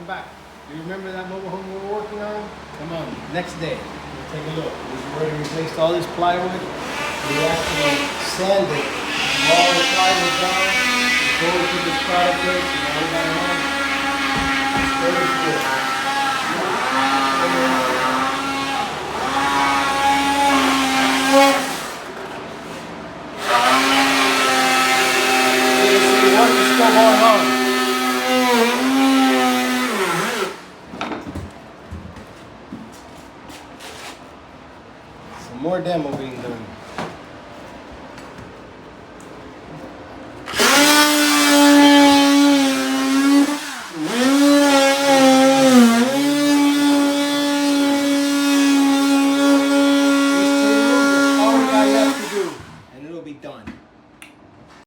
come back. Do you remember that mobile home we were working on? Come on, next day. We'll take a look. We've already replaced all this plywood. We actually sanded all the plywood down. Go to this product base and all that on. It's very good. The work is still going on. Some more demo being